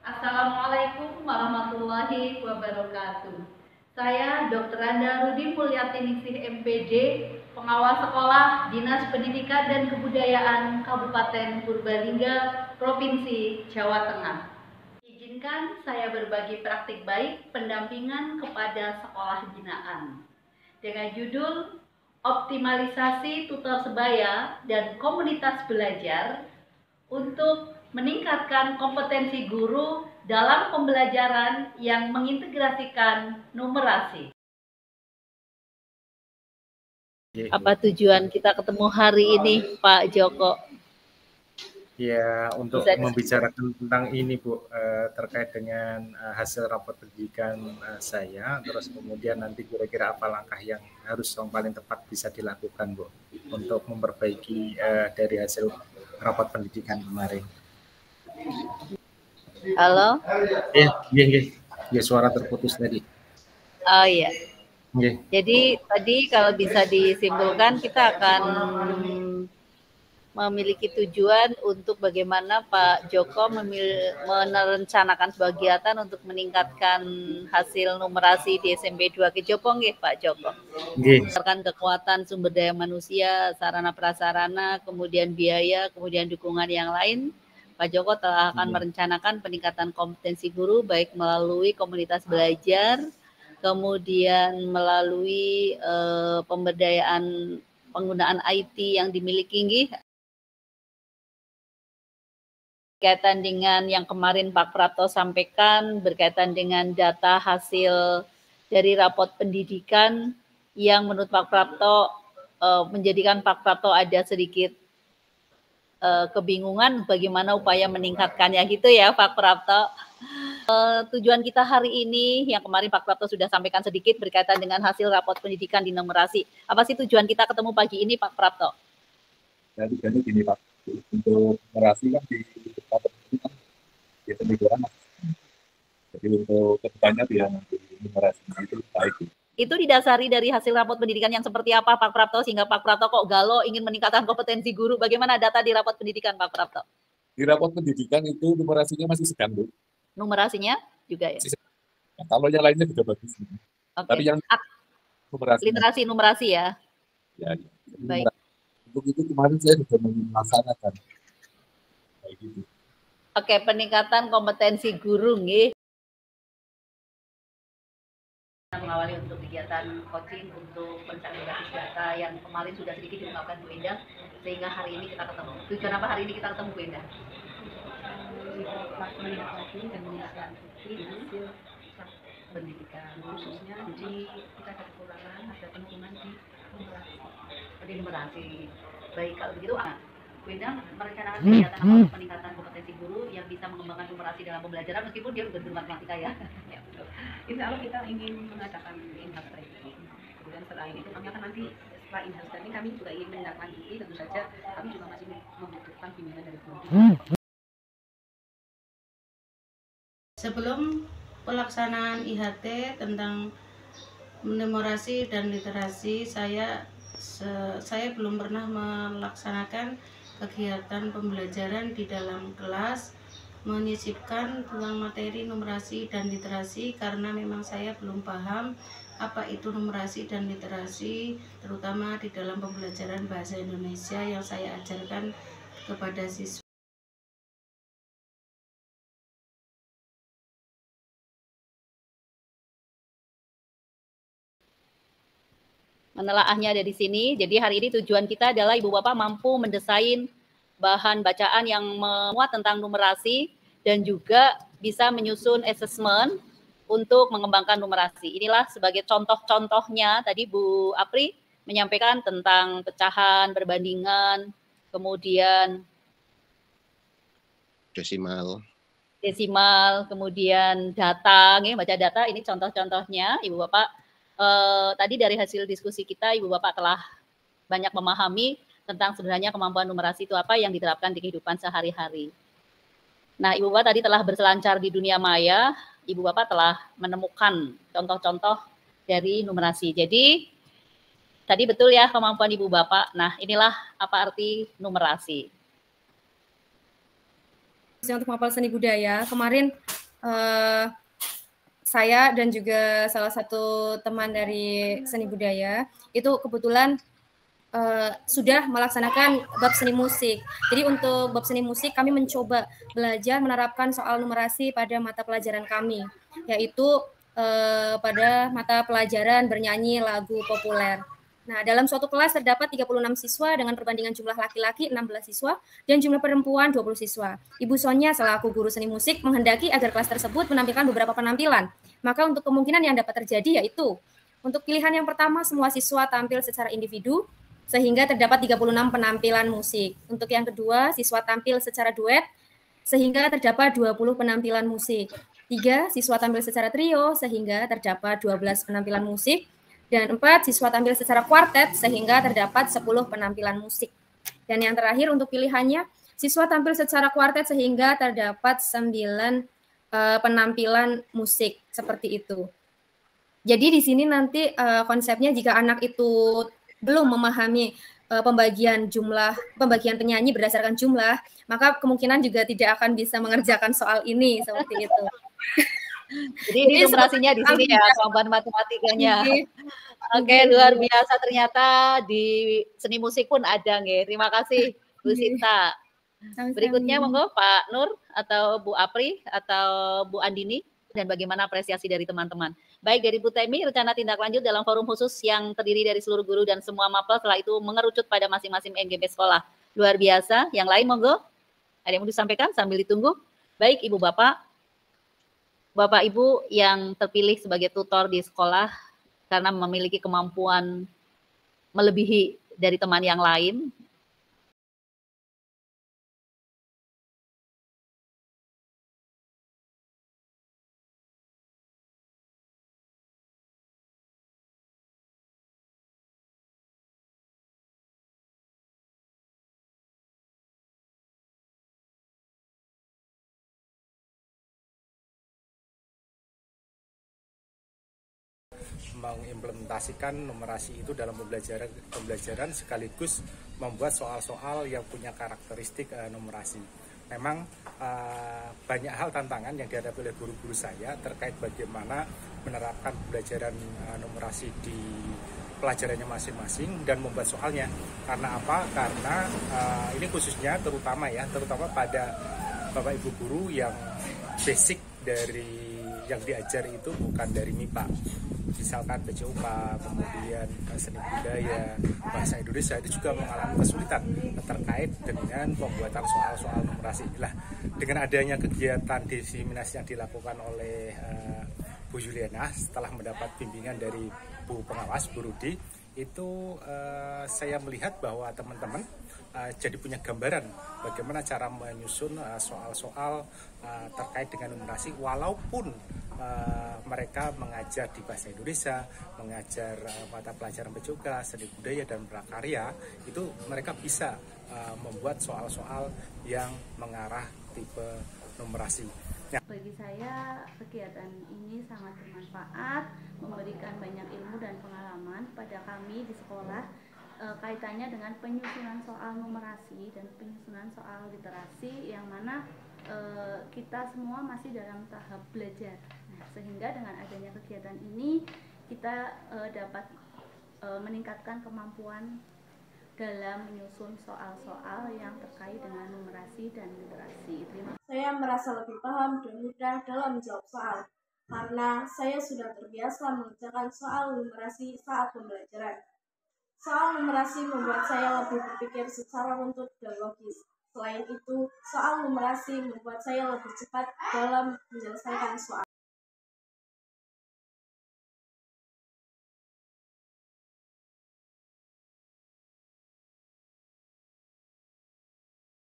Assalamualaikum warahmatullahi wabarakatuh. Saya Dr. Anda Rudi Mulyati Ningsih MPD, pengawas sekolah Dinas Pendidikan dan Kebudayaan Kabupaten Purbalingga, Provinsi Jawa Tengah. Izinkan saya berbagi praktik baik pendampingan kepada sekolah binaan dengan judul Optimalisasi Tutor Sebaya dan Komunitas Belajar untuk meningkatkan kompetensi guru dalam pembelajaran yang mengintegrasikan numerasi. Apa tujuan kita ketemu hari ini, Pak Joko? Ya, untuk membicarakan tentang ini, Bu, terkait dengan hasil rapor pendidikan saya, terus kemudian nanti kira-kira apa langkah yang harus yang paling tepat bisa dilakukan, Bu, untuk memperbaiki dari hasil rapor pendidikan kemarin. Halo? Ya, suara terputus tadi. Oh iya. Jadi tadi kalau bisa disimpulkan kita akan memiliki tujuan untuk bagaimana Pak Joko merencanakan sebuah kegiatan untuk meningkatkan hasil numerasi di SMP 2 Kejopong, ya Pak Joko. Berdasarkan kekuatan sumber daya manusia, sarana prasarana, kemudian biaya, kemudian dukungan yang lain, Pak Joko telah akan merencanakan peningkatan kompetensi guru baik melalui komunitas belajar, kemudian melalui pemberdayaan penggunaan IT yang dimiliki, berkaitan dengan yang kemarin Pak Prapto sampaikan, berkaitan dengan data hasil dari rapot pendidikan yang menurut Pak Prapto menjadikan Pak Prapto ada sedikit kebingungan bagaimana upaya meningkatkannya gitu ya Pak Prapto. Tujuan kita hari ini yang kemarin Pak Prapto sudah sampaikan sedikit berkaitan dengan hasil rapot pendidikan di numerasi. Apa sih tujuan kita ketemu pagi ini Pak Prapto? Ya, tujuannya gini Pak, untuk numerasi kan di rapot pendidikan di pemikiran, jadi untuk kedepannya biar numerasi itu baik. Itu didasari dari hasil rapot pendidikan yang seperti apa Pak Prapto sehingga Pak Prapto kok galau ingin meningkatkan kompetensi guru? Bagaimana data di rapot pendidikan Pak Prapto? Di rapot pendidikan itu numerasinya masih segan, Bu. Numerasinya juga ya? Nah, kalau yang lainnya juga bagus. Okay. Tapi yang literasi numerasi ya? Ya. Baik. Untuk itu kemarin saya sudah melaksanakan. Kayak gitu. Oke, peningkatan kompetensi guru nih. Mengawali untuk kegiatan coaching untuk pencarian basis data yang kemarin sudah sedikit diungkapkan Bu Indah, sehingga hari ini kita ketemu. Tujuan apa hari ini kita ketemu Bu Indah? Meningkatkan dan menindaklanjuti hasil pendidikan, khususnya di kita ada kekurangan, ada penurunan di numerasi. Baik, kalau begitu Bu Indah merencanakan kegiatan apa untuk peningkatan kompetensi guru yang bisa mengembangkan numerasi dalam pembelajaran meskipun dia udah bermatematika ya? Ya, betul. Insya Allah kita ingin mengadakan in-house training. Kemudian selain itu kami akan nanti setelah in-house training kami juga ingin menindaklanjuti, tentu saja kami juga masih membutuhkan bimbingan dari guru. Sebelum pelaksanaan IHT tentang numerasi dan literasi, saya belum pernah melaksanakan kegiatan pembelajaran di dalam kelas menyisipkan tentang materi numerasi dan literasi karena memang saya belum paham apa itu numerasi dan literasi, terutama di dalam pembelajaran bahasa Indonesia yang saya ajarkan kepada siswa. Menelaahnya ada di sini. Jadi hari ini tujuan kita adalah Ibu Bapak mampu mendesain bahan bacaan yang memuat tentang numerasi dan juga bisa menyusun assessment untuk mengembangkan numerasi. Inilah sebagai contoh-contohnya tadi Bu Apri menyampaikan tentang pecahan, perbandingan, kemudian desimal, kemudian data, baca data. Ini contoh-contohnya Ibu Bapak. Tadi dari hasil diskusi kita, Ibu Bapak telah banyak memahami tentang sebenarnya kemampuan numerasi itu apa yang diterapkan di kehidupan sehari-hari. Nah, Ibu Bapak tadi telah berselancar di dunia maya, Ibu Bapak telah menemukan contoh-contoh dari numerasi. Jadi, tadi betul ya kemampuan Ibu Bapak. Nah, inilah apa arti numerasi. Untuk mapel seni budaya, kemarin saya dan juga salah satu teman dari seni budaya itu kebetulan sudah melaksanakan bab seni musik. Jadi untuk bab seni musik kami mencoba belajar menerapkan soal numerasi pada mata pelajaran kami, yaitu pada mata pelajaran bernyanyi lagu populer. Nah, dalam suatu kelas terdapat 36 siswa dengan perbandingan jumlah laki-laki 16 siswa dan jumlah perempuan 20 siswa. Ibu Sonia selaku guru seni musik menghendaki agar kelas tersebut menampilkan beberapa penampilan. Maka untuk kemungkinan yang dapat terjadi yaitu untuk pilihan yang pertama semua siswa tampil secara individu sehingga terdapat 36 penampilan musik. Untuk yang kedua, siswa tampil secara duet sehingga terdapat 20 penampilan musik. 3, siswa tampil secara trio sehingga terdapat 12 penampilan musik. Dan 4, siswa tampil secara kuartet sehingga terdapat 10 penampilan musik. Dan yang terakhir untuk pilihannya, siswa tampil secara kuartet sehingga terdapat 9 penampilan musik, seperti itu. Jadi di sini nanti konsepnya jika anak itu belum memahami pembagian penyanyi berdasarkan jumlah, maka kemungkinan juga tidak akan bisa mengerjakan soal ini, seperti itu. Jadi ini numerasinya di sini ya, kemampuan matematikanya. Oke, luar biasa ternyata di seni musik pun ada nggih. Terima kasih Bu Sinta. Berikutnya monggo Pak Nur atau Bu Apri atau Bu Andini dan bagaimana apresiasi dari teman-teman. Baik dari Bu Temi, rencana tindak lanjut dalam forum khusus yang terdiri dari seluruh guru dan semua mapel setelah itu mengerucut pada masing-masing NGP sekolah. Luar biasa. Yang lain monggo. Ada yang mau disampaikan sambil ditunggu? Baik Ibu Bapak. Bapak Ibu yang terpilih sebagai tutor di sekolah karena memiliki kemampuan melebihi dari teman yang lain. Mengimplementasikan numerasi itu dalam pembelajaran sekaligus membuat soal-soal yang punya karakteristik numerasi. Memang banyak hal tantangan yang dihadapi oleh guru-guru saya terkait bagaimana menerapkan pembelajaran numerasi di pelajarannya masing-masing dan membuat soalnya. Karena apa? Karena ini khususnya terutama pada Bapak Ibu guru yang basic dari yang diajar itu bukan dari MIPA. Misalkan BCUPA, kemudian seni budaya, bahasa Indonesia itu juga mengalami kesulitan terkait dengan pembuatan soal-soal numerasi. Lah, dengan adanya kegiatan diseminasi yang dilakukan oleh Bu Juliana setelah mendapat bimbingan dari Bu Pengawas, Bu Rudi, itu saya melihat bahwa teman-teman jadi punya gambaran bagaimana cara menyusun soal-soal terkait dengan numerasi walaupun mereka mengajar di bahasa Indonesia, mengajar mata pelajaran PJOK, seni budaya dan prakarya, itu mereka bisa membuat soal-soal yang mengarah tipe numerasi. Bagi saya kegiatan ini sangat bermanfaat, memberikan banyak ilmu dan pengalaman pada kami di sekolah kaitannya dengan penyusunan soal numerasi dan penyusunan soal literasi yang mana kita semua masih dalam tahap belajar. Nah, sehingga dengan adanya kegiatan ini kita dapat meningkatkan kemampuan dalam menyusun soal-soal yang terkait dengan numerasi dan literasi. Saya merasa lebih paham dan mudah dalam menjawab soal karena saya sudah terbiasa mengerjakan soal numerasi saat pembelajaran. Soal numerasi membuat saya lebih berpikir secara runtut dan logis. Selain itu, soal numerasi membuat saya lebih cepat dalam menyelesaikan soal.